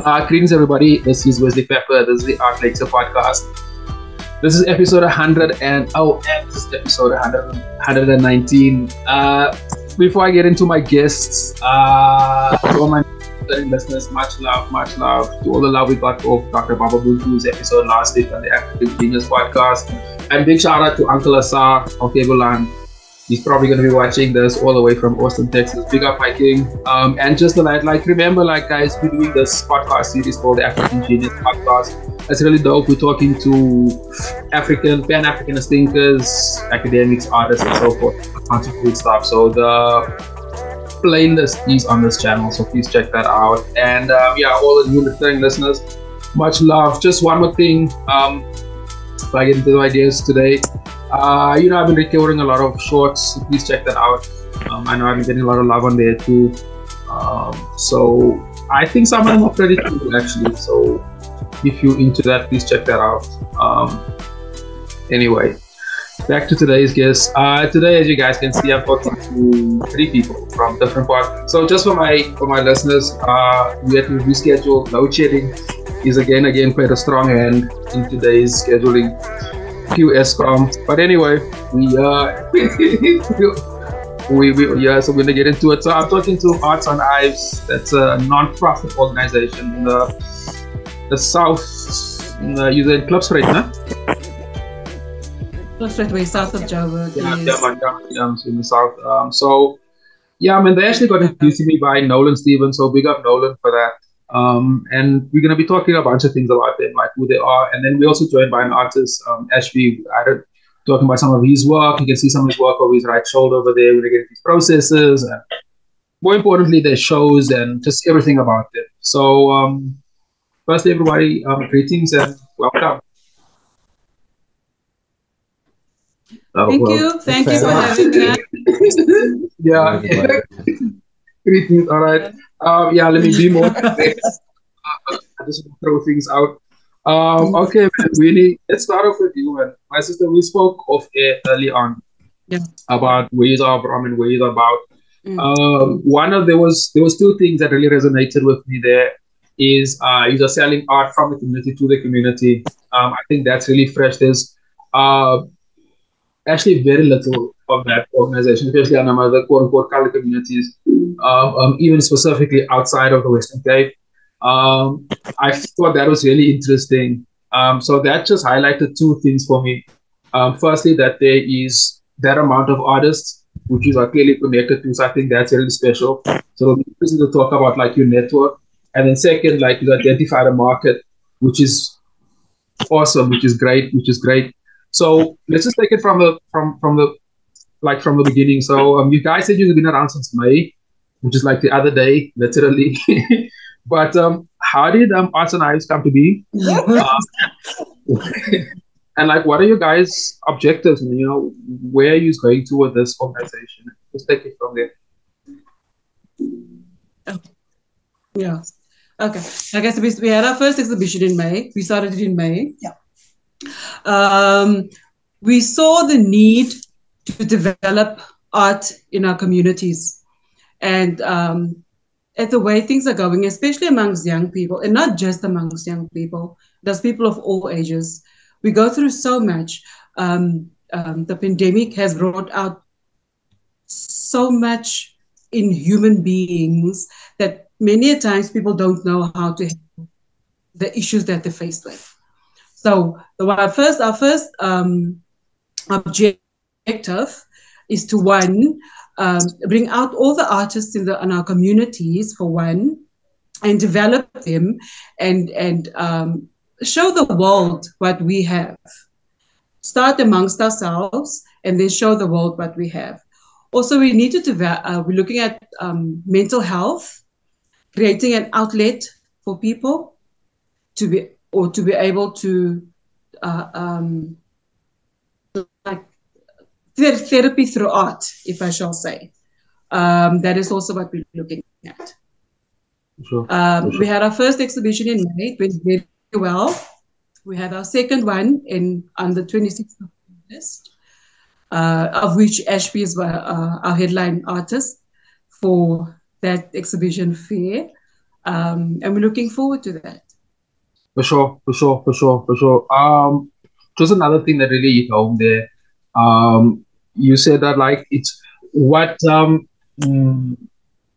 Greetings, everybody. This is Wesley Pepper. This is the Art Lexcia podcast. This is episode 100 and this is episode 119. Before I get into my guests, to all my listeners, much love to all the love we got for Dr. Baba Buntu's episode last week on the African Genius podcast. And big shout out to Uncle Asar of Cableland. He's probably going to be watching this all the way from Austin, Texas. Big up, my king. And just remember, guys, we're doing this podcast series called the African Genius Podcast. It's really dope. We're talking to Pan-Africanist thinkers, academics, artists, and so forth. A bunch of cool stuff. So the playlist is on this channel, so please check that out. And all the new returning listeners, much love. Just one more thing. If I get into the ideas today. I've been recording a lot of shorts, so please check that out. I know I've been getting a lot of love on there too. So I think some of them are pretty cool actually. So if you're into that, please check that out. Anyway, back to today's guest. Today, as you guys can see, I'm talking to 3 people from different parts. So just for my listeners, we had to reschedule. Load shedding is again quite a strong hand in today's scheduling. Escom. But anyway, so we're gonna get into it. So I'm talking to Arts On Ives. That's a non-profit organization in the south. You're in Klispruit, huh? Klispruit West, south of Joburg. Yeah, in the south. They actually got introduced to me by Nolan Stevens. So big up Nolan for that. And we're going to be talking a bunch of things about them, like who they are. And then we're also joined by an artist, Ashby, talking about some of his work. You can see some of his work over his right shoulder over there. We're going to get into his processes and more importantly, their shows and just everything about them. So, firstly, everybody, greetings and welcome. Thank you for having me. Yeah. Greetings, all right. Let me be more. I just throw things out. Okay, Winnie, let's start off with you. Man. My sister, we spoke of air early on about where you are from and where you are about. There was 2 things that really resonated with me. There is you're selling art from the community to the community. I think that's really fresh. There's actually very little of that organization, especially on the quote-unquote colored communities, even specifically outside of the Western Cape. I thought that was really interesting. So that just highlighted 2 things for me. Firstly, that there is that amount of artists which you are clearly connected to, so I think that's really special. So it'll be interesting to talk about your network. And then second, you identify the market, which is awesome, which is great. So let's just take it from the beginning. So you guys said you've been around since May, which is like the other day, literally. But how did Arts On Ives come to be? And what are your guys' objectives? Where are you going to with this organization? Just take it from there. Yeah. Okay. I guess we had our first exhibition in May. We started it in May. Yeah. We saw the need to develop art in our communities, and at the way things are going, especially amongst young people, and not just amongst young people, there's people of all ages. We go through so much. The pandemic has brought out so much in human beings that many a times people don't know how to handle the issues that they're faced with. So our first objective is to bring out all the artists in our communities for one, and develop them and show the world what we have. Start amongst ourselves and then show the world what we have. Also, we need to we're looking at mental health, creating an outlet for people to be able to therapy through art, if I shall say. That is also what we're looking at. Sure. We had our first exhibition in May. It went very well. We had our second one on the 26th of August, of which Ashby is our headline artist for that exhibition fair. And we're looking forward to that. For sure, for sure, for sure, for sure. Just another thing that really hit home there. You said that like it's what mm,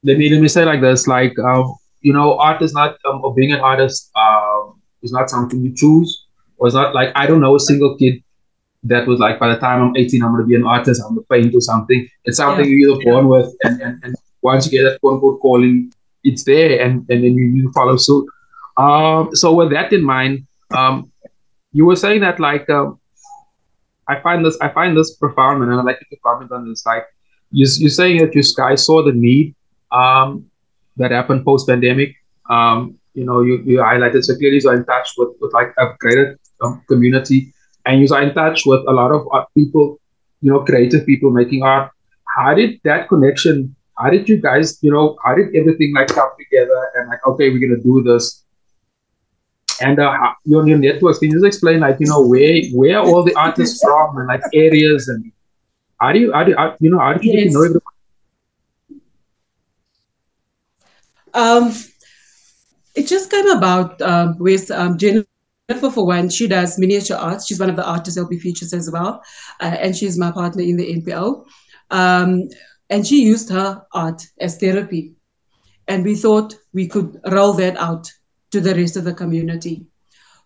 let me say like this, like art is not or being an artist is not something you choose, or it's not like I don't know a single kid that was like by the time I'm 18 I'm gonna be an artist, I'm gonna paint or something. It's something you're either born with, and once you get that quote unquote calling, it's there, and then you follow suit. So with that in mind, you were saying that like I find this profound, man, and I'd like you to comment on this. Like you're saying that you guys saw the need that happened post pandemic. You highlighted so clearly you're in touch with like a greater community, and you're in touch with a lot of people, creative people making art. How did that connection? How did you guys, how did everything like come together and like, okay, we're gonna do this? And your networks, can you just explain like where all the artists from and like areas, and how did you get to know everyone? It just came about with Jennifer, for one. She does miniature arts. She's one of the artists that will be featured as well. And she's my partner in the NPO. And she used her art as therapy. And we thought we could roll that out to the rest of the community.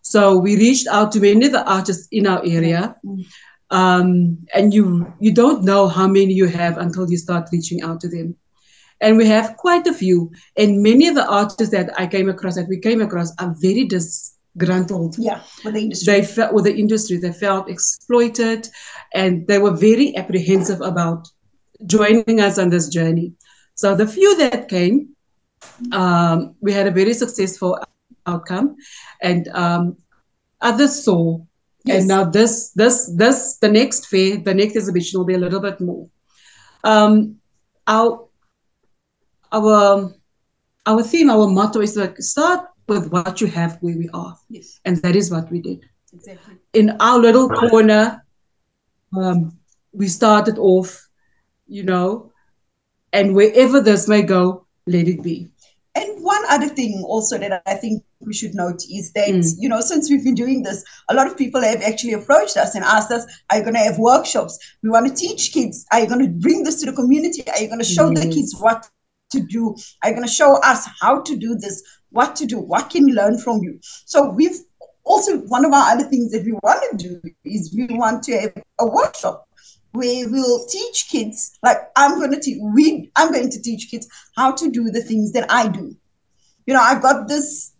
So we reached out to many of the artists in our area. And you don't know how many you have until you start reaching out to them. And we have quite a few. And many of the artists that we came across are very disgruntled. Yeah, with the industry. They felt exploited, and they were very apprehensive about joining us on this journey. So the few that came, we had a very successful outcome, and others saw. Yes. And now the next fair, the next exhibition will be a little bit more. Our theme, our motto is like start with what you have where we are. Yes. And that is what we did. Exactly. In our little corner, we started off, and wherever this may go, let it be. And one other thing also that I think we should note is that, since we've been doing this, a lot of people have actually approached us and asked us, are you going to have workshops? We want to teach kids. Are you going to bring this to the community? Are you going to show the kids what to do? Are you going to show us how to do this, what to do? What can we learn from you? So we've also, one of our other things that we want to do is we want to have a workshop where we'll teach kids, like I'm going to teach kids how to do the things that I do. I've got this,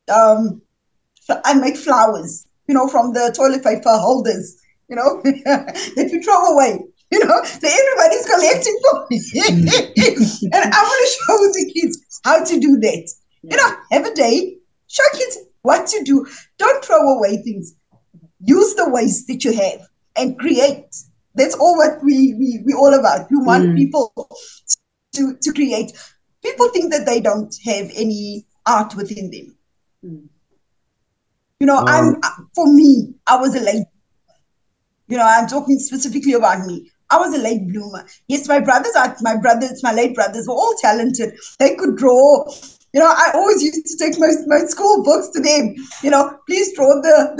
I make flowers, from the toilet paper holders, that we throw away, so everybody's collecting for me. And I want to show the kids how to do that. Have a day, show kids what to do. Don't throw away things. Use the waste that you have and create. That's all what we all about. We want people to create. People think that they don't have any art within them. For me, I was a late, I'm talking specifically about me. I was a late bloomer. Yes, my late brothers were all talented. They could draw. I always used to take my school books to them. Please draw the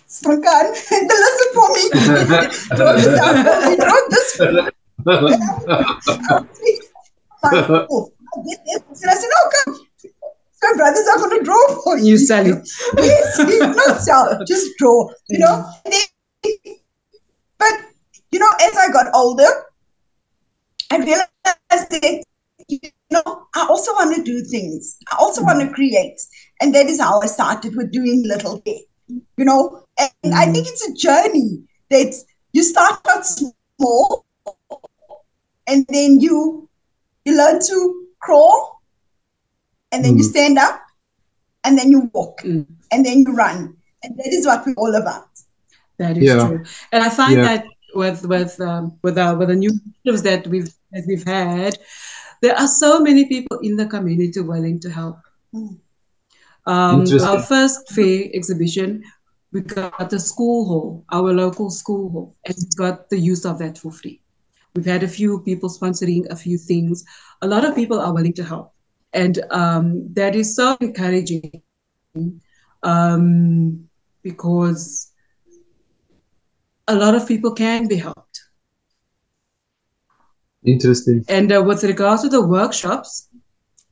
Srankan, the lesson for me. Draw this down for me. Draw this for me. And I said, no, come. My brothers are going to draw for you. You sell it. Yes, not sell, just draw. But, as I got older, I realized that, I also want to do things. I also want to create. And that is how I started with doing Little Care. And I think it's a journey that you start out small and then you learn to crawl and then you stand up and then you walk and then you run. And that is what we're all about. That is true. And I find that with the new initiatives that we've had, there are so many people in the community willing to help. Our first fair exhibition, we got the school hall, our local school hall, and we got the use of that for free. We've had a few people sponsoring a few things. A lot of people are willing to help. And that is so encouraging because a lot of people can be helped. Interesting. And with regards to the workshops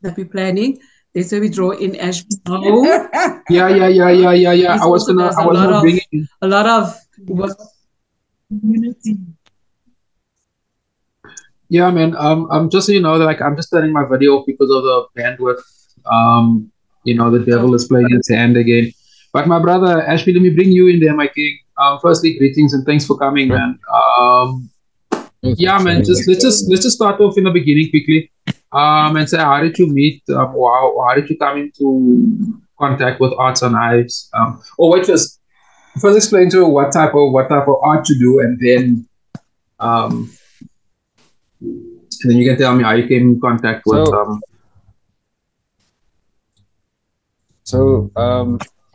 that we're planning, they say we draw in Ashby Mo. Yeah. I was gonna bring it in. A lot of work community. Yeah, man. I'm just so you know, like I'm just turning my video off because of the bandwidth. The devil is playing its hand again. But my brother Ashby, let me bring you in there, my king. Firstly, greetings and thanks for coming, man. Yeah, man. Let's just start off in the beginning quickly. And say how did you meet? How did you come into contact with Arts On Ives? Wait, first explain to me what type of art you do, um, and then you can tell me how you came in contact with.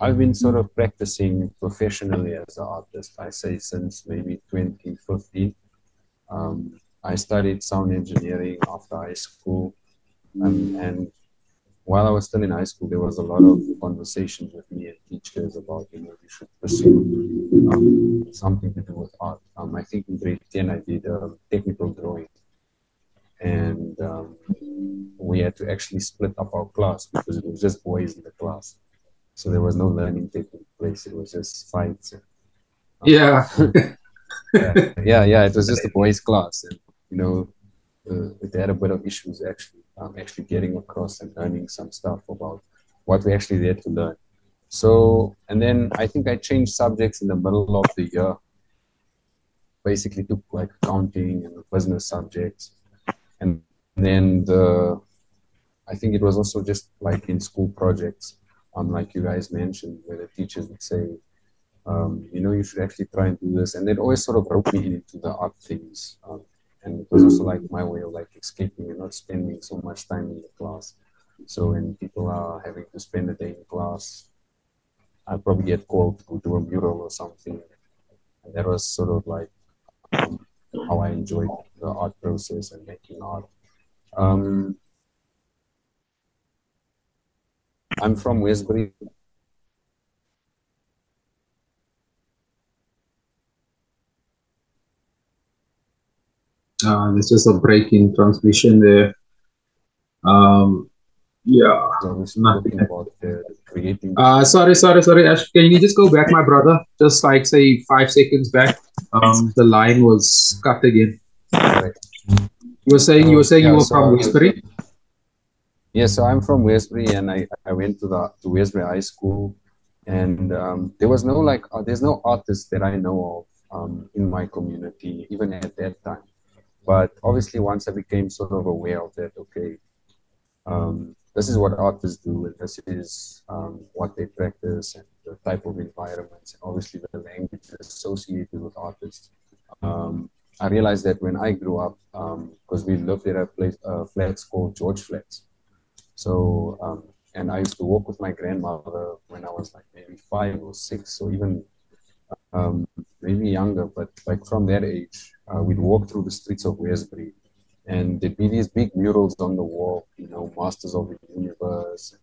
I've been sort of practicing professionally as an artist, I say, since maybe 2015. I studied sound engineering after high school, and while I was still in high school, there was a lot of conversations with me and teachers about, you should pursue something to do with art. I think in grade 10, I did technical drawing, and we had to actually split up our class because it was just boys in the class. So there was no learning taking place. It was just fights. Yeah. yeah. It was just a boys' class, and they had a bit of issues actually getting across and learning some stuff about what we actually there to learn. So, and then I think I changed subjects in the middle of the year. Basically took like accounting and business subjects, and then I think it was also just like in school projects, like you guys mentioned, where the teachers would say, you should actually try and do this, and they'd always sort of rope me into the art things. And it was also like my way of like escaping and not spending so much time in the class. So when people are having to spend a day in class, I probably get called to go do a mural or something. And that was sort of like how I enjoyed the art process and making art. I'm from Westbury. There's just a break in transmission there. Yeah. Nothing about creating. Sorry, Ash. Can you just go back, my brother? Just like say 5 seconds back. The line was cut again. Right. You were saying you were from Westbury? Yeah, so I'm from Westbury, and I went to Westbury High School, and there's no artist that I know of in my community, even at that time. But obviously, once I became sort of aware of that, okay, this is what artists do, and this is what they practice, and the type of environments, and obviously the language associated with artists. I realized that when I grew up, because we lived at a flats called George Flats. So, and I used to walk with my grandmother when I was like maybe 5 or 6, or even maybe younger, but like from that age, we'd walk through the streets of Westbury, and there'd be these big murals on the wall, Masters of the Universe,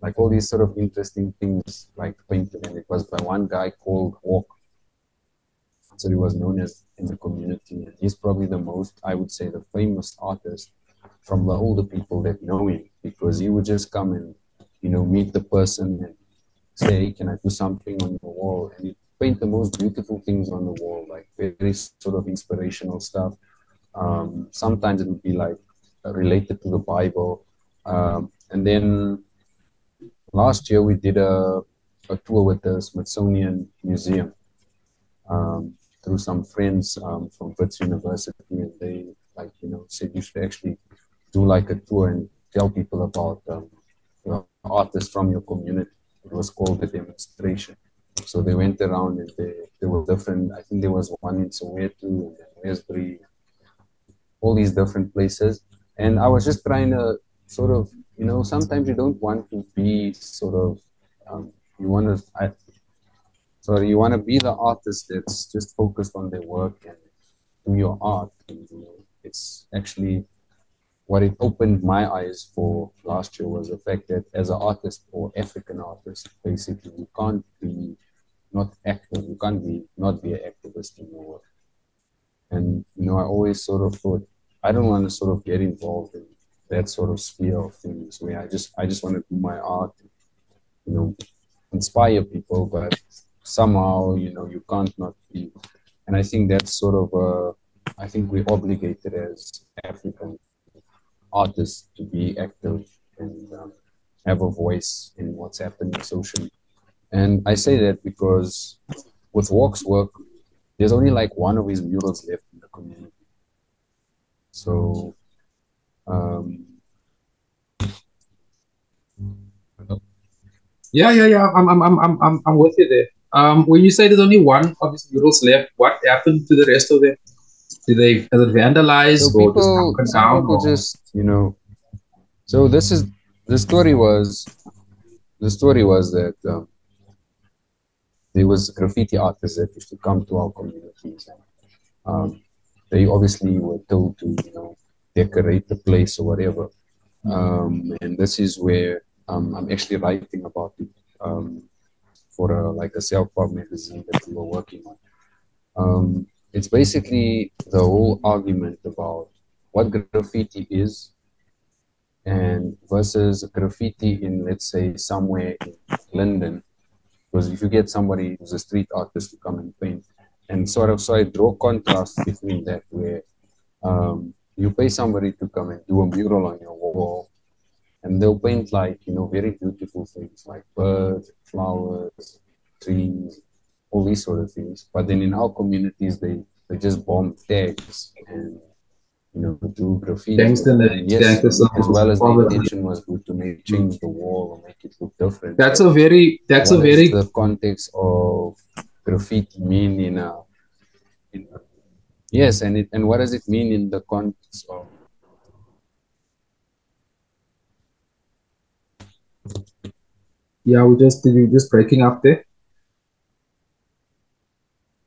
like all these sort of interesting things like painted, and it was by one guy called Hawk. So he was known as in the community, and he's probably the most, I would say, the famous artist from the older people that know him, because he would just come and, meet the person and say, hey, can I do something on your wall? And he'd paint the most beautiful things on the wall, like very sort of inspirational stuff. Sometimes it would be like related to the Bible. And then last year we did a tour with the Smithsonian Museum through some friends from Wits University, and they said you should actually do like a tour and tell people about artists from your community. It was called a demonstration. So they went around, and there were different, I think there was one in Soweto and then Westbury, all these different places. And I was just trying to sort of, sometimes you don't want to be sort of, you want to be the artist that's just focused on their work and do your art. And, it's actually what it opened my eyes for last year was the fact that as an artist or African artist, basically, you can't be not active. You can't be not be an activist in your work. And I always sort of thought I don't want to sort of get involved in that sort of sphere of things where I just want to do my art, inspire people, but somehow you can't not be. And I think that's sort of I think we're obligated as African artists to be active and have a voice in what's happening socially. And I say that because with Walk's work, there's only like one of his murals left in the community. So, yeah. I'm with you there. When you say there's only one of these murals left, what happened to the rest of them? Has it vandalized so or people, just some down? people just, so this is, the story was that there was graffiti artists that used to come to our communities. And, they obviously were told to, decorate the place or whatever. And this is where I'm actually writing about it for like a self-pub magazine that we were working on. It's basically the whole argument about what graffiti is and versus graffiti in, let's say, somewhere in London. Because if you get somebody who's a street artist to come and paint, and so I draw contrast between that, where you pay somebody to come and do a mural on your wall, and they'll paint like, very beautiful things like birds, flowers, trees, all these sort of things. But then in our communities, they just bomb tags and, do graffiti. And yes, as well as the intention was good to make change the wall or make it look different. That's a very the context of graffiti mean in a yes, and what does it mean in the context of we're just breaking up there.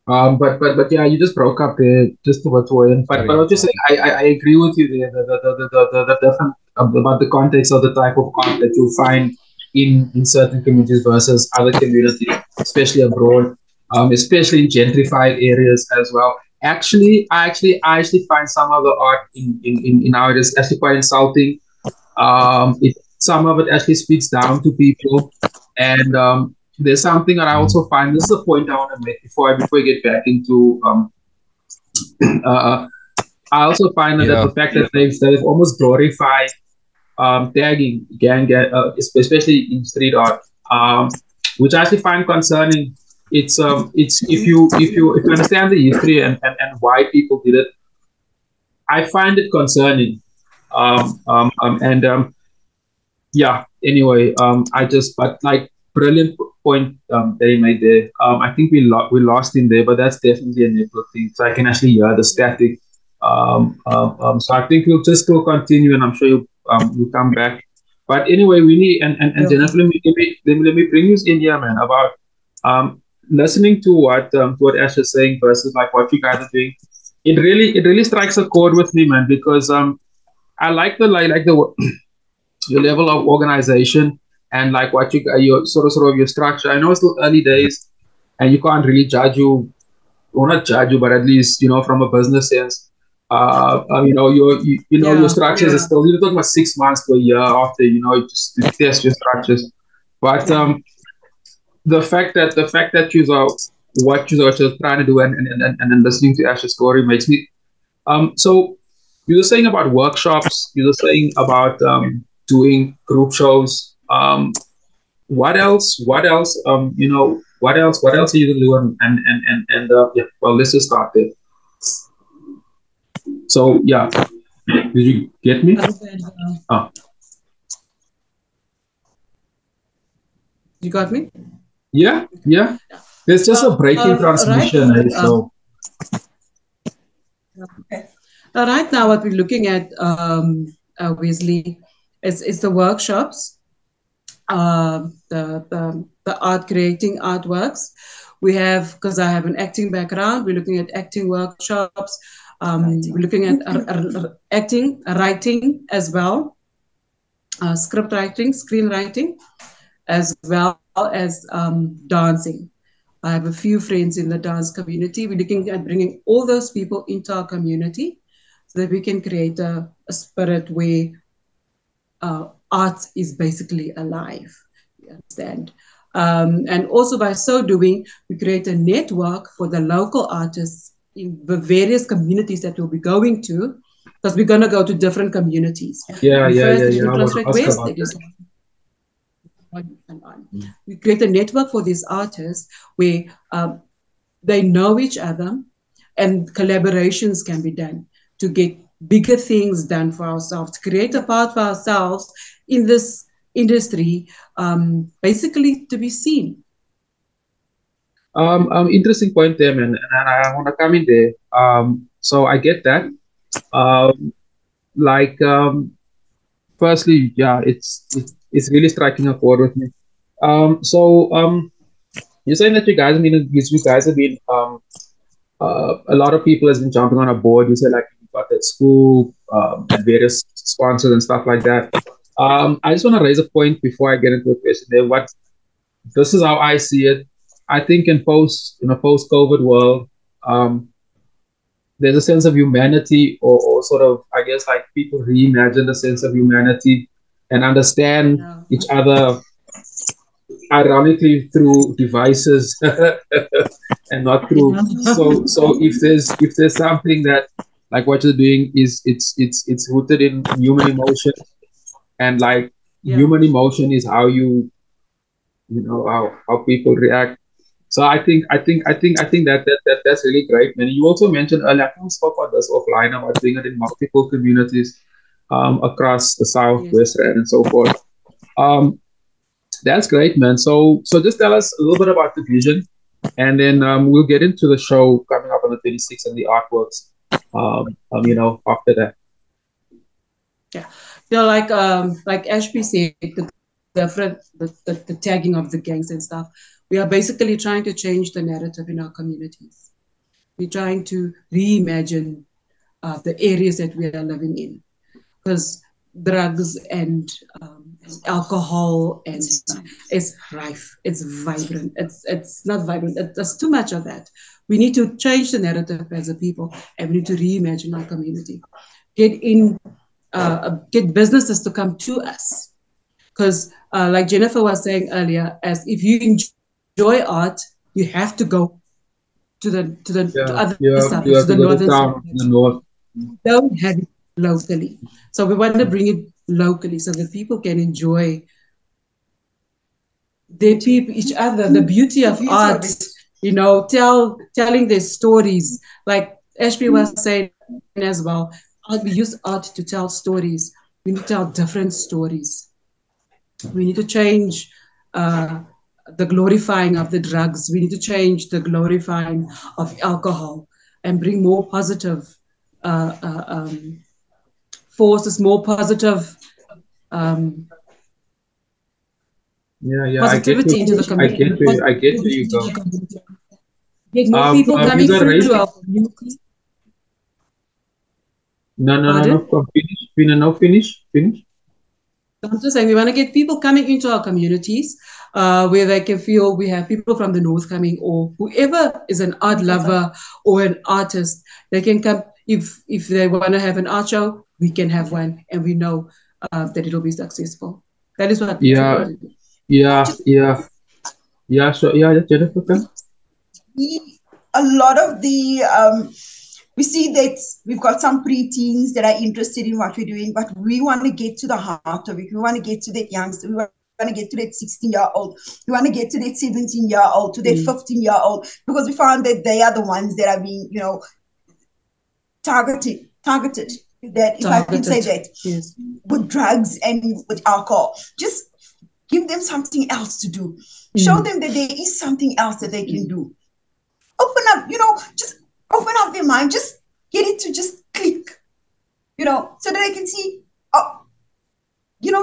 But yeah, you just broke up there just about to end. But what you're saying, I agree with you there. The different about the context of the type of art that you'll find in certain communities versus other communities, especially abroad, especially in gentrified areas as well. Actually, I actually find some of the art in our areas actually quite insulting. Some of it actually speaks down to people, and there's something that I also find. This is a point I want to make before I get back into. I also find that the fact that they've almost glorified tagging, especially in street art, which I actually find concerning. It's if you understand the history and why people did it, I find it concerning. Yeah. Anyway, but like brilliant point that he made there. I think we lost him there, but that's definitely a network thing. So I can actually hear the static. So I think we'll just still continue, and I'm sure you'll come back. But anyway, Winnie and Jennifer, let me bring you in here, man, about listening to what Ash is saying versus like what you guys are doing. It really strikes a chord with me, man, because I like the your level of organization and like what your sort of your structure. I know it's still early days, and you can't really judge you, or not judge you, but at least from a business sense, your structures are still. You're talking about 6 months to a year after just to test your structures, but the fact that you are what you're trying to do and listening to Ash's story makes me so you were saying about workshops, you were saying about doing group shows. What else? What else are you doing? And yeah, well, let's just start there. So yeah, did you get me? You got me? Yeah. There's just a breaking transmission. Right, so right now, what we're looking at, Wesley, is the workshops, the art, creating artworks. We have, because I have an acting background, we're looking at acting workshops. We're looking at acting, writing as well, script writing, screenwriting, as well as dancing. I have a few friends in the dance community. We're looking at bringing all those people into our community so that we can create a spirit where art is basically alive. You understand? And also by so doing, we create a network for the local artists in the various communities that we'll be going to, because we're going to go to different communities. Yeah. Klispruit West, we create a network for these artists where they know each other and collaborations can be done to get bigger things done for ourselves, to create a path for ourselves in this industry, basically to be seen. Interesting point there, man, and I want to come in there. So I get that. Firstly, yeah, it's really striking a chord with me. You're saying that you guys have been a lot of people has been jumping on a board. You said like you got at school and various sponsors and stuff like that. I just want to raise a point before I get into a question there. This is how I see it. I think in a post-COVID world, there's a sense of humanity, or sort of, I guess, like people reimagine the sense of humanity and understand each other, ironically, through devices and not through. So if there's something that, like what you're doing, is it's rooted in human emotion, and like human emotion is how how people react. So I think that's really great, man. You also mentioned earlier, I think we spoke about this offline, about doing it in multiple communities across the Southwest and so forth. That's great, man. So just tell us a little bit about the vision, and then we'll get into the show coming up on the 26th and the artworks. After that. Yeah, like Ashby said, the tagging of the gangs and stuff. We are basically trying to change the narrative in our communities. We're trying to reimagine the areas that we are living in, because drugs and alcohol and it's rife, it's vibrant, it's not vibrant, there's too much of that. We need to change the narrative as a people, and we need to reimagine our community. Get businesses to come to us, because like Jennifer was saying earlier, as if you enjoy art, you have to go to the other side, to the northern side. Don't have it locally. So we want to bring it locally so that people can enjoy each other, the beauty of art, telling their stories. Like Ashby was saying as well, we use art to tell stories. We need to tell different stories. We need to change the glorifying of the drugs. We need to change the glorifying of alcohol and bring more positive forces, more positive positivity into the community. I get where you go. Get more people coming through to our community. No, finish. I'm just saying, we want to get people coming into our communities where they can feel we have people from the north coming, or whoever is an art lover or an artist, they can come. If they want to have an art show, we can have one, and we know that it'll be successful. That is what. Jennifer. A lot of the we see that we've got some preteens that are interested in what we're doing, but we want to get to the heart of it. We want to get to that youngster. We want to get to that 16-year-old. We want to get to that 17-year-old, to that 15-year-old, because we found that they are the ones that are being, targeted. That, if I can say that, with drugs and with alcohol, just give them something else to do. Show them that there is something else that they can do. Open up, just open up their mind. Just get it to just click, so that they can see,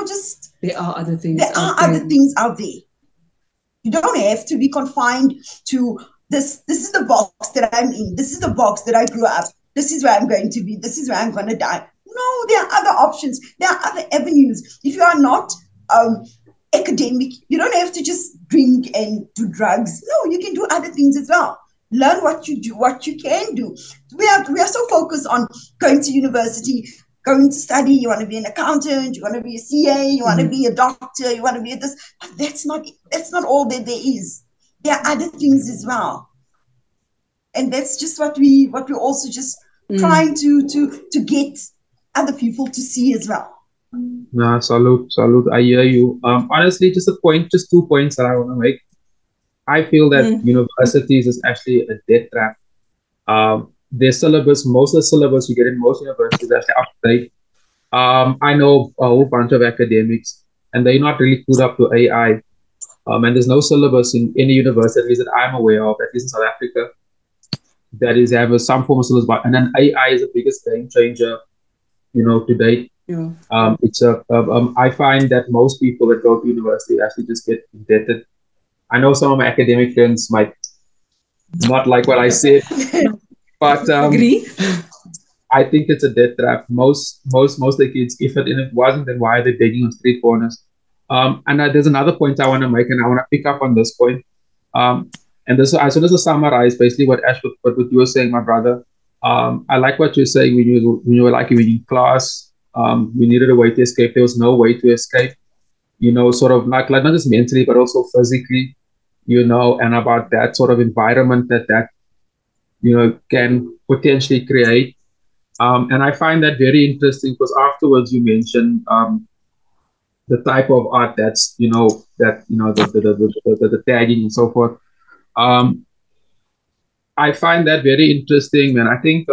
just there are other things. There are other things out there. You don't have to be confined to this. This is the box that I'm in. This is the box that I grew up. this is where I'm going to be, this is where I'm going to die. No, there are other options. There are other avenues. If you are not academic, you don't have to just drink and do drugs. No, you can do other things as well. Learn what you do, what you can do. We are so focused on going to university, going to study. You want to be an accountant, you want to be a CA, you want to be a doctor, you want to be a this. But that's not all that there is. There are other things as well. And that's just what we're also just trying to get other people to see as well. No, salute. I hear you. Honestly, just 2 points that I want to make. I feel that universities is actually a death trap. Their syllabus, most of the syllabus you get in most universities is actually up to date. I know a whole bunch of academics, and they're not really put up to AI. And there's no syllabus in any university, at least that I'm aware of, at least in South Africa, that is have some form of syllabus. And then AI is the biggest game changer, to date. Yeah. I find that most people that go to university actually just get indebted. I know some of my academic friends might not like what I said, but agree. I think it's a death trap. Most of the kids, if it wasn't, then why are they begging on street corners? And there's another point I want to make, and I want to pick up on this point. And this, I just want to summarize basically what you were saying, my brother. I like what you're saying when you were like in class. We needed a way to escape. There was no way to escape. Sort of like not just mentally, but also physically. And about that sort of environment that can potentially create. And I find that very interesting because afterwards you mentioned the type of art that's the tagging and so forth. I find that very interesting, man. I think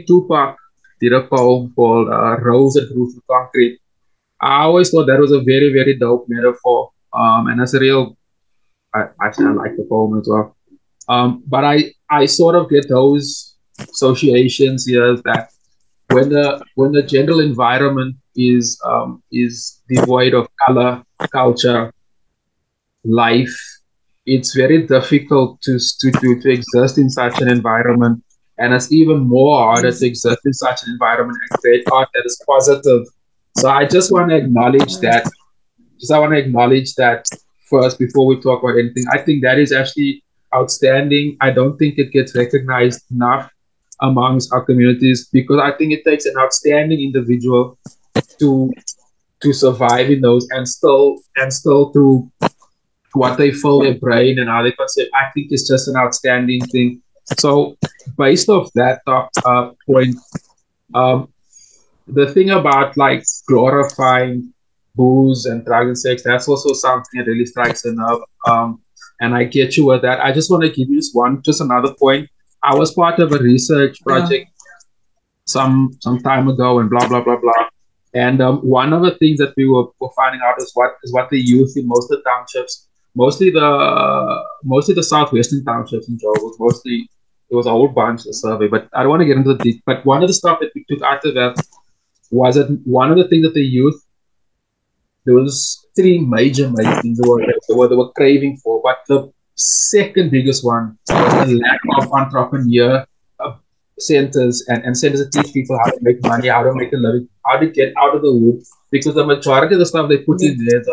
Tupac did a poem called "Rose that Grew Through Concrete." I always thought that was a very, very dope metaphor, and that's a real. I like the poem as well. But I sort of get those associations here that when the general environment is devoid of color, culture, life, it's very difficult to exist in such an environment, and it's even more harder to exist in such an environment and create art that is positive. So I just want to acknowledge that. First before we talk about anything. I think that is actually outstanding. I don't think it gets recognized enough amongst our communities because I think it takes an outstanding individual to survive in those and still through what they fill their brain and how they concept. I think it's just an outstanding thing. So based off that point, the thing about like glorifying booze and drugs and sex, that's also something that really strikes a nerve. And I get you with that. I just want to give you just another point. I was part of a research project some time ago and blah, blah, blah, blah. And one of the things that we were finding out is what the youth in most of the townships, mostly the southwestern townships in Johannesburg, it was a whole bunch of survey, but I don't want to get into the deep. But one of the stuff that we took out of that was that one of the things that the youth, there was three major things they were craving for, but the second biggest one was the lack of entrepreneur centers and centers that teach people how to make money, how to make a living, how to get out of the loop. Because the majority of the stuff they put in there,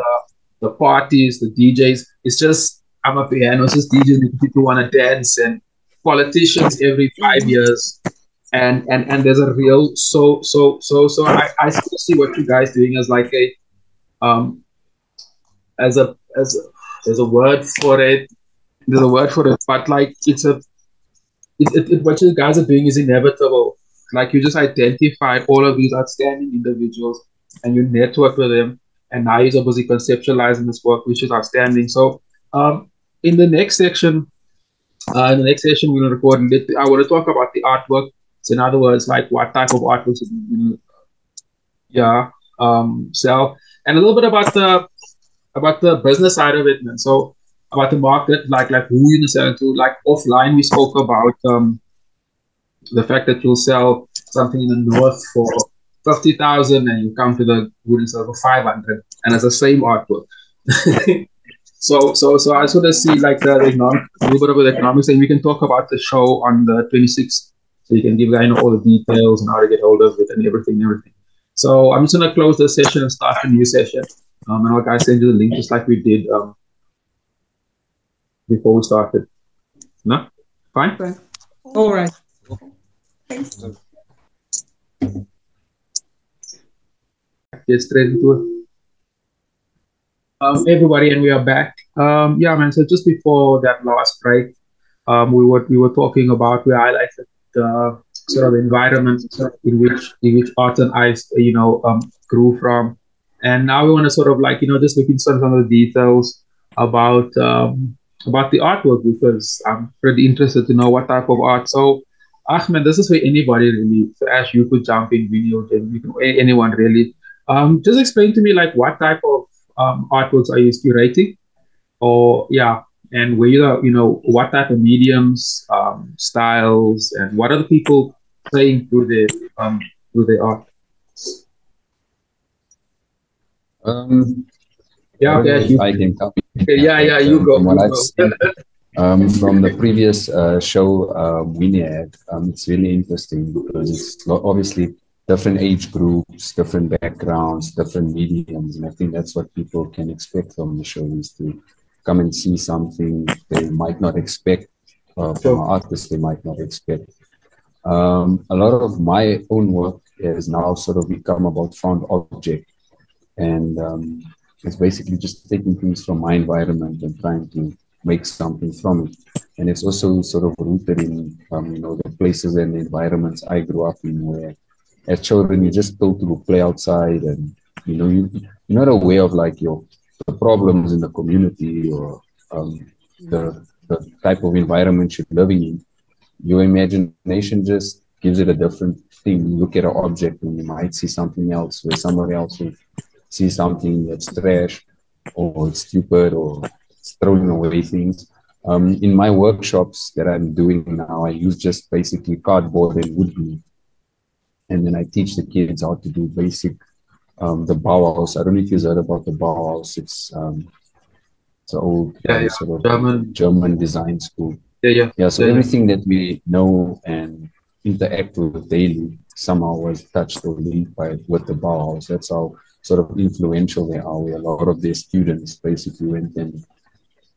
the parties, the DJs, it's just I'm a piano, it's just DJs making people want to dance, and politicians every 5 years. And there's a real so I still see what you guys doing as like a as a there's a word for it. There's a word for it, but like what you guys are doing is inevitable. Like you just identified all of these outstanding individuals and you network with them, and now you're obviously conceptualizing this work, which is outstanding. So in the next section, we're gonna record. I want to talk about the artwork. So in other words, like what type of artworks sell, and a little bit about the business side of it, man. So about the market, like who you sell to. Like offline, we spoke about the fact that you'll sell something in the north for 50,000, and you come to the wooden sell for 500, and it's the same artwork. So I just want to see like the economic, a little bit of the economics, and we can talk about the show on the 26th so you can give guy all the details and how to get hold of it and everything. So I'm just gonna close the session and start a new session. And I'll guys send you the link just like we did before we started. No, fine. Right. All right. Thanks. Get straight into it. Everybody, and we are back. Yeah, man. So just before that last break, we were talking about, we highlighted the sort of environment in which Arts On Ives grew from, and now we want to sort of just look into some of the details about the artwork, because I'm pretty interested to know what type of art. So, Ahmed, this is for anybody really. So Ash, you could jump in, video, you can, anyone really. Just explain to me like what type of artworks are you curating, or yeah, and where what type of mediums, styles, and what are the people saying through their art. Yeah, okay, I can come. Yeah, you go. From what I've seen, from the previous show Winnie had, it's really interesting because it's obviously different age groups, different backgrounds, different mediums, and I think that's what people can expect from the show, is to come and see something they might not expect from an artist they might not expect. A lot of my own work has now sort of become about found object, and it's basically just taking things from my environment and trying to make something from it. And it's also sort of rooted in the places and the environments I grew up in, where as children you're just told to go play outside, and you're not aware of like the problems in the community, or the type of environment you're living in. Your imagination just gives it a different thing. You look at an object and you might see something else, where somebody else will see something that's trash, or it's stupid, or it's throwing away things. In my workshops that I'm doing now, I use just basically cardboard and wood glue, and then I teach the kids how to do basic the Bauhaus. I don't know if you've heard about the Bauhaus. It's an old sort of German design school. So everything that we know and interact with daily somehow was touched or linked with the Bauhaus. That's how sort of influential they are. Where a lot of their students basically went and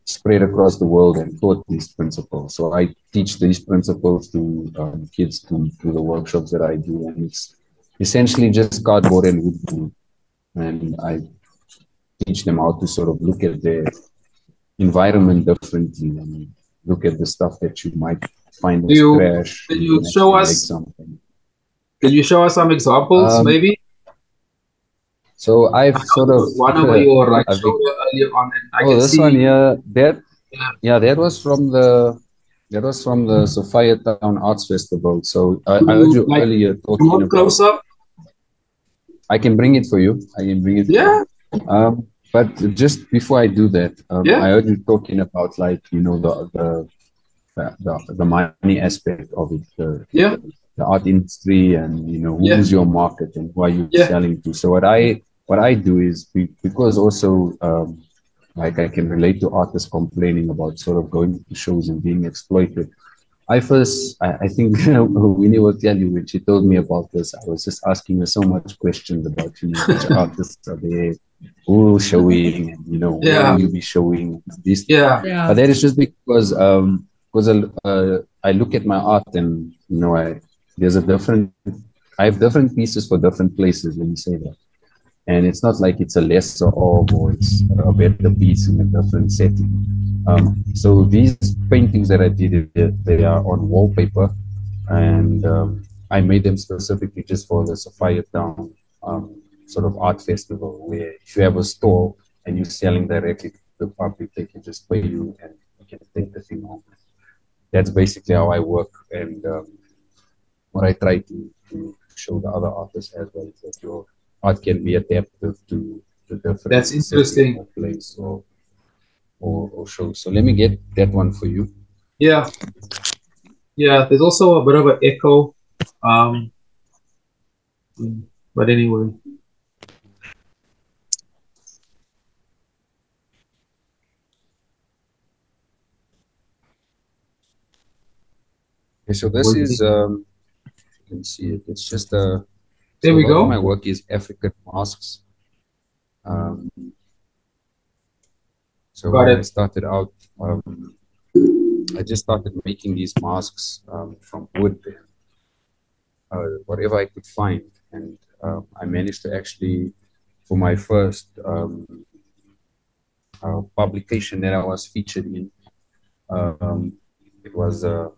spread across the world and taught these principles. So I teach these principles to kids through the workshops that I do, and it's essentially just cardboard and wood glue. And I teach them how to sort of look at their environment differently and look at the stuff that you might find as trash. Can you show us something? Can you show us some examples, maybe? So I've sort of one of your show earlier on, and I can this see one here. That was from the Sophia Town Arts Festival. So I heard you earlier talking about. Close up. I can bring it for you. I can bring it. Yeah. But just before I do that, I heard you talking about the money aspect of it, the art industry, and who's your market and who are you selling to. So what I do is, because also like I can relate to artists complaining about sort of going to shows and being exploited. I think Winnie will tell you, when she told me about this, I was just asking her so much questions about which artists are there, who's showing, and where will you be showing this. But that is just because I look at my art, and I have different pieces for different places. Let me say that. And it's not like it's a lesser of, or it's a better piece in a different setting. So these paintings that I did, they are on wallpaper, and I made them specifically just for the Sophia Town sort of art festival, where if you have a store and you're selling directly to the public, they can just pay you and you can take the thing home. That's basically how I work, and what I try to show the other artists as well, is that your art can be adaptive to the different. That's interesting. Place or show. So let me get that one for you. Yeah. There's also a bit of an echo, but anyway. Okay, so this is can see it. It's just a. There So a we lot of go. my work is African masks. So Got when I it. started out, I just started making these masks from wood, whatever I could find, and I managed to actually, for my first publication that I was featured in, it was a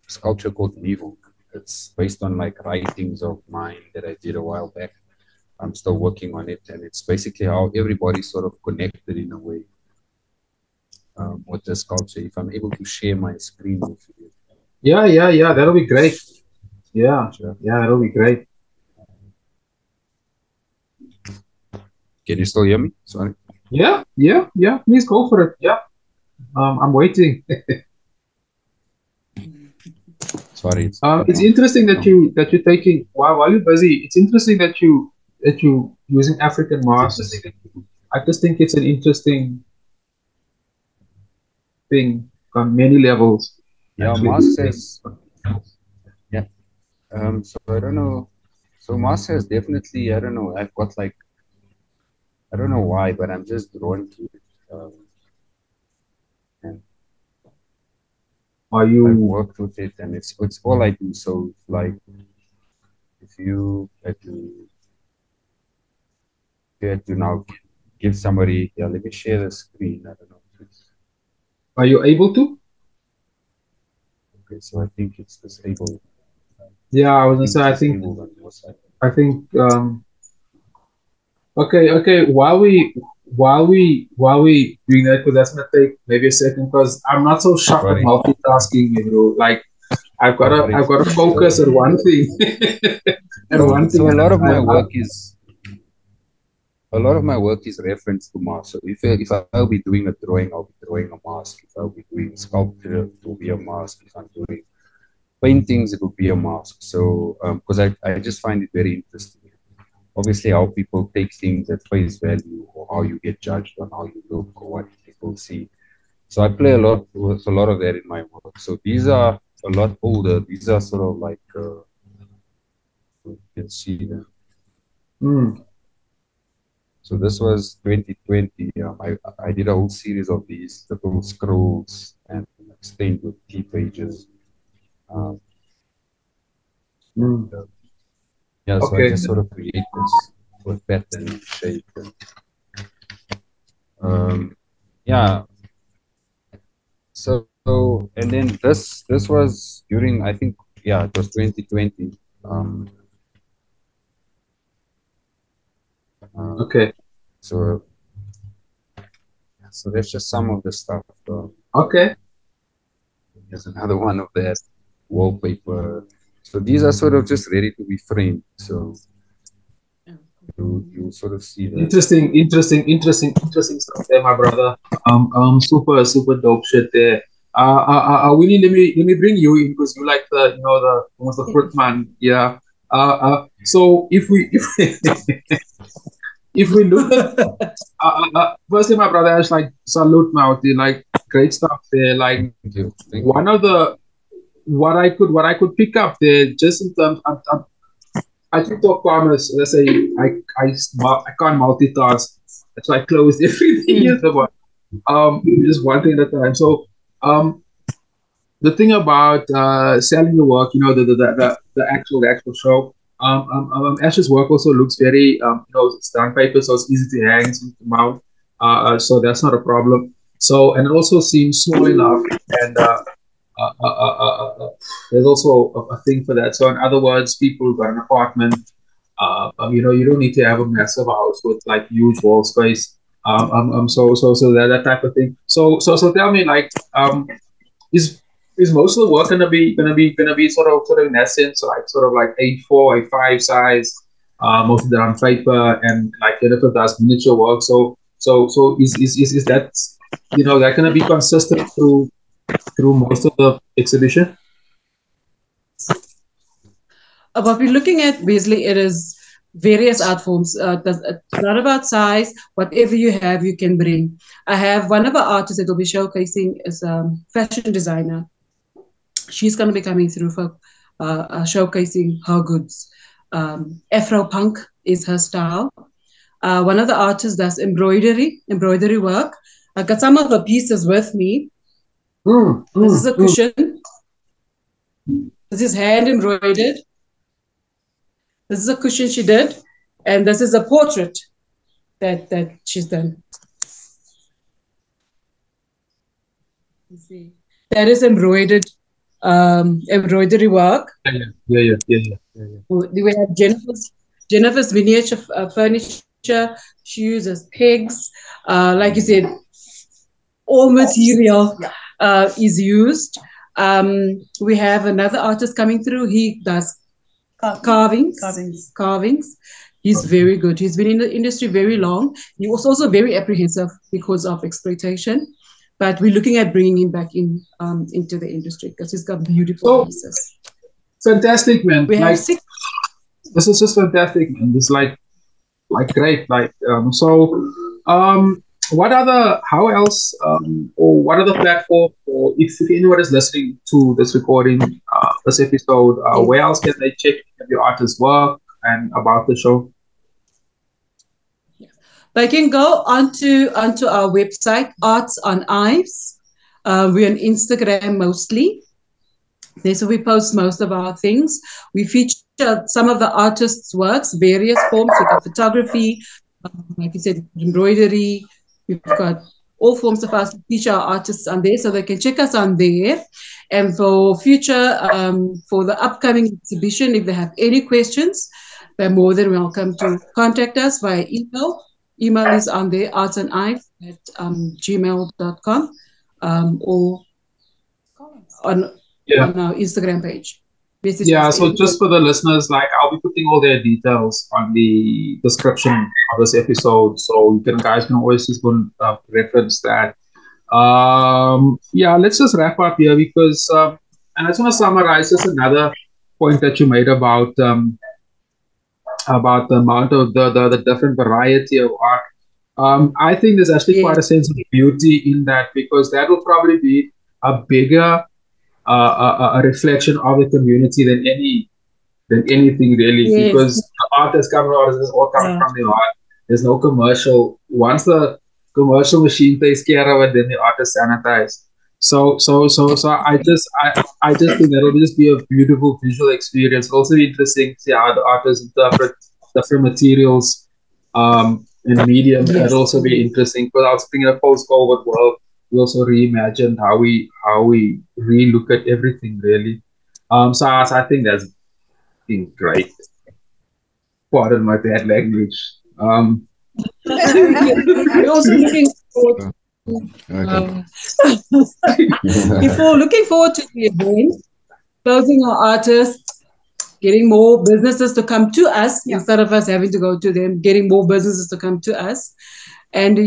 sculpture called Nevo. It's based on like writings of mine that I did a while back. I'm still working on it, and it's basically how everybody sort of connected in a way with the sculpture. If I'm able to share my screen with you, Yeah. That'll be great. Yeah, sure. yeah, that'll be great. Can you still hear me? Sorry. Yeah. Please go for it. Yeah. I'm waiting. Sorry. It's interesting that you're taking while you're busy. It's interesting that you using African masks. I just think it's an interesting thing on many levels. Yeah, Actually, masks has. Yeah. So I don't know. So masks has definitely. I don't know. I've got like. I don't know why, but I'm just drawn to it. And are I've you worked with it, and it's all I do. So like, if you had to now give somebody, yeah, let me share the screen. I don't know. are you able to? Okay, so I think it's disabled. Yeah, I was I gonna think say. it's disabled on your side. I think. Okay. While we doing that, because that's gonna take maybe a second, because I'm not so sharp at Sorry. multitasking. Like Sorry. I've got to focus on one thing and one thing So at a a lot of my time. work is reference to mask. So if I'll be doing a drawing, I'll be drawing a mask. If I'll be doing sculpture, it will be a mask. If I'm doing paintings, it will be a mask. So because I just find it very interesting. Obviously, how people take things at face value, or how you get judged on how you look, or what people see. So I play a lot with a lot of that in my work. So these are a lot older. These are sort of like you can see them. Mm, So this was 2020. I did a whole series of these little scrolls and stained with tea pages. Um, mm. and, yeah, so I Okay. just sort of create this with pattern and shape. And, yeah. So and then this was during, I think, yeah, it was 2020. Okay. So so that's just some of the stuff. Okay. There's another one of that wallpaper. So these are sort of just ready to be framed. So you sort of see that. Interesting stuff there, my brother. Super dope shit there. Winnie, let me bring you in because you like the almost the fruit man. Yeah. So if we look at firstly, my brother is like salute Mouty, like great stuff there. Like Thank you. Thank one you. of the what I could pick up there just in terms I think talk farmers, let's say I can't multitask. That's why I closed everything Mm. yesterday. Just one thing at a time. So the thing about selling the work, the actual show. Ash's work also looks very it's done paper, so it's easy to hang, easy to mount. So that's not a problem. So and it also seems small enough, and there's also a thing for that. So in other words, people who got an apartment, you don't need to have a massive house with like huge wall space. So that type of thing. So tell me, like, is is most of the work gonna be sort of in that sense, like sort of like A4, A5 size, most of that on paper, and like Jennifer does miniature work. So is that that gonna be consistent through most of the exhibition? What we're looking at, Wesley, it is various art forms. It's not about size. Whatever you have, you can bring. I have one of our artists that will be showcasing is a fashion designer. She's going to be coming through for showcasing her goods. Afro punk is her style. One of the artists does embroidery work. I got some of the pieces with me. This is a cushion. This is hand embroidered. This is a cushion she did, and this is a portrait that she's done. You see, that is embroidered embroidery work. Yeah. We have Jennifer's miniature furniture. She uses pegs. Like you said, all material is used. We have another artist coming through. He does carvings. He's very good. He's been in the industry very long. He was also very apprehensive because of exploitation, but we're looking at bringing him back in into the industry because he's got beautiful pieces. Fantastic, man. We have six. This is just fantastic, man. It's like great. What other, how else, or what other platform, or if anyone is listening to this recording, this episode, where else can they check your artist's work and about the show? They can go onto our website, Arts On Ives. We're on Instagram mostly. There, so we post most of our things. We feature some of the artists' works, various forms. We've got photography, like you said, embroidery. We've got all forms of us. We feature our artists on there, so they can check us on there. And for future, for the upcoming exhibition, if they have any questions, they're more than welcome to contact us via email. Email is on there, artsonives@gmail.com, or on our Instagram page. So just for the listeners, I'll be putting all their details on the description of this episode, so guys can always just go and reference that. Let's just wrap up here because, and I just want to summarize just another point that you made about the amount of the different variety of art. I think there's actually quite a sense of beauty in that, because that will probably be a bigger a reflection of the community than anything really, because the art that's coming out is all coming from the art. There's no commercial. Once the commercial machine takes care of it, then the art is sanitized. So I just think that will just be a beautiful visual experience. It'll also be interesting to see how the artists interpret different materials and medium. It'll also be interesting, because I was thinking of post-COVID world. We also reimagined how we re-look at everything really. So I think that's been great. Pardon my bad language. We're also looking forward. Before looking forward to the event, closing our artists, getting more businesses to come to us instead of us having to go to them, getting more businesses to come to us. And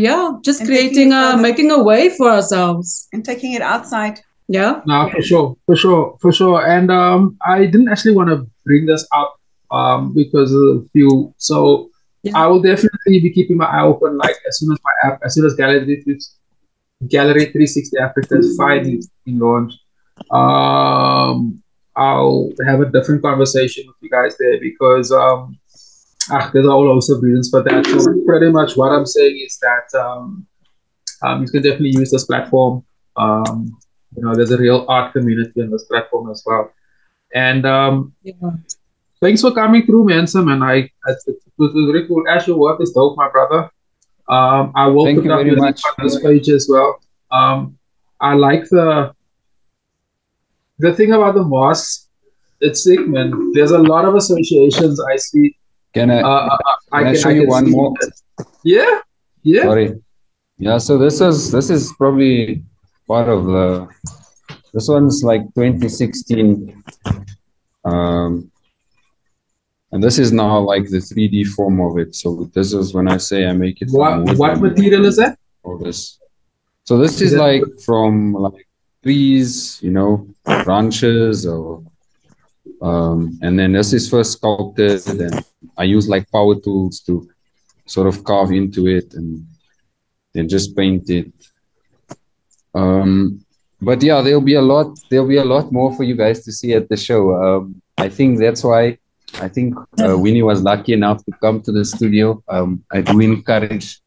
just creating making a way for ourselves. And taking it outside. Yeah. No, for sure. And I didn't actually want to bring this up because of a few. So I will definitely be keeping my eye open, as soon as Gallery 360 Africa is finally launched. I'll have a different conversation with you guys there, because there's all sorts of reasons for that. So pretty much what I'm saying is that you can definitely use this platform. There's a real art community on this platform as well. And thanks for coming through, man. It was really cool. Ash, your work is dope, my brother. I will put up your link on this page as well. I like the thing about the mosque. It's sick, man. There's a lot of associations I see. Can I show you one more? Yeah. Sorry. Yeah. So this is probably part of the. This one's like 2016, and this is now like the 3D form of it. So this is when I say I make it. What material is that? This. So this is like from like trees, branches, or. And then this is first sculpted, and I use like power tools to sort of carve into it and then just paint it. But yeah, there'll be a lot more for you guys to see at the show. I think that's why I think Winnie was lucky enough to come to the studio. I do encourage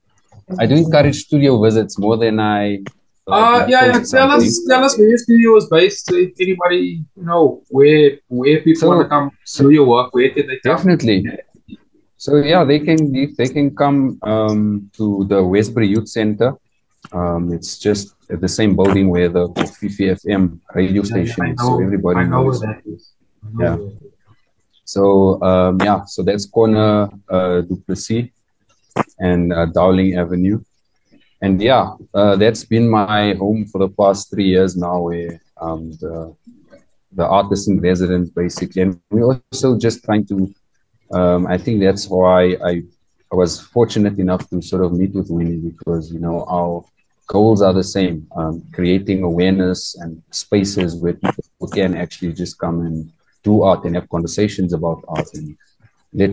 studio visits more than I Yeah. post Tell something. us where your studio is based. So if anybody, where people want to come So do your work, where can they come? definitely. So yeah, they can come to the Westbury Youth Centre. It's just at the same building where the Fifi FM radio station is, so everybody I know where knows. that is. I know Yeah. where it is. So so that's corner Duplessis and Dowling Avenue. And yeah, that's been my home for the past 3 years now, where the artist in residence basically, and we're also just trying to. I think that's why I was fortunate enough to sort of meet with Winnie, because our goals are the same: creating awareness and spaces where people can actually just come and do art and have conversations about art, and let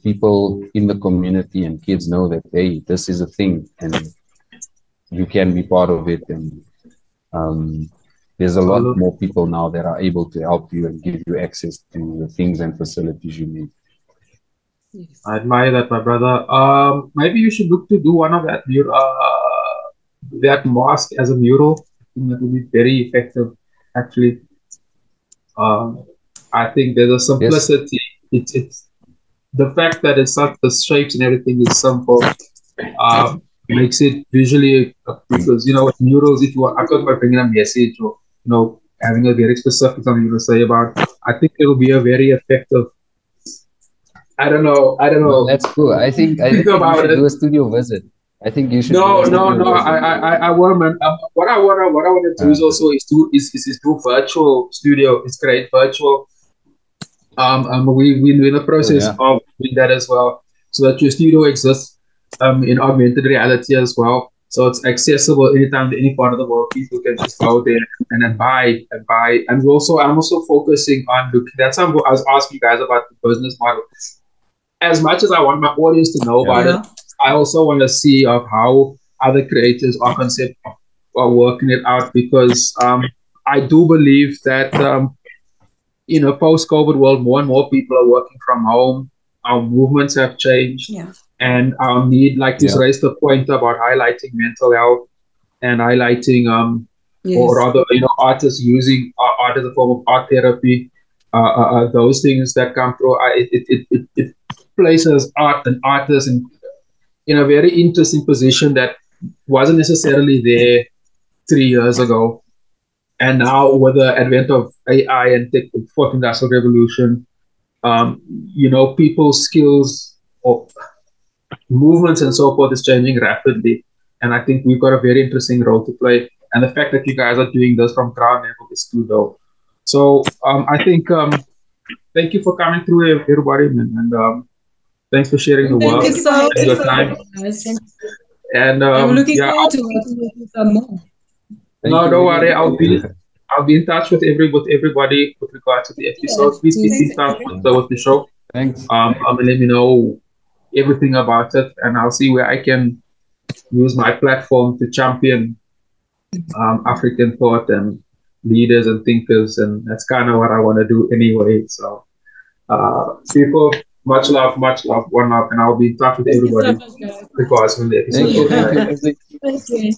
people in the community and kids know that, hey, this is a thing and you can be part of it. And there's a lot more people now that are able to help you and give you access to the things and facilities you need. Yes. I admire that, my brother. Maybe you should look to do one of that mosque as a mural. I think that would be very effective, actually. I think there's a simplicity. It's the fact that it's such the shapes and everything is simple. Makes it visually because with murals, if you are talking about bringing a message or having a very specific something to say about, I think it will be a very effective. I don't know. Well, that's cool. I think you should do a studio visit. I think you should. No. I won't, man. What I want to do is also is do virtual studio. It's great virtual. We're in the process of doing that as well, so that your studio exists in augmented reality as well. So it's accessible anytime to any part of the world. People can just go there and then buy. And I'm also focusing on looking. That's something I was asking you guys about the business model. As much as I want my audience to know about it, I also want to see of how other creators are working it out, because I do believe that in a post-COVID world, more and more people are working from home. Our movements have changed, and our need, like you raised the point about highlighting mental health and highlighting, or rather, artists using art as a form of art therapy. Those things that come through, it places art and artists in a very interesting position that wasn't necessarily there 3 years ago. And now, with the advent of AI and the fourth industrial revolution, people's skills or movements and so forth is changing rapidly. And I think we've got a very interesting role to play. And the fact that you guys are doing this from ground level is too dope. So I think thank you for coming through, everybody, and thanks for sharing the work and your time. And I'm looking forward to working with you some more. No, don't worry. I'll be in touch with everybody with regards to the episode. Please keep in touch with the show. Thanks. Let me know everything about it, and I'll see where I can use my platform to champion African thought and leaders and thinkers, and that's kind of what I want to do anyway. So, people, much love, one love, and I'll be in touch with everybody regards to the episode. Thank you. Thank you.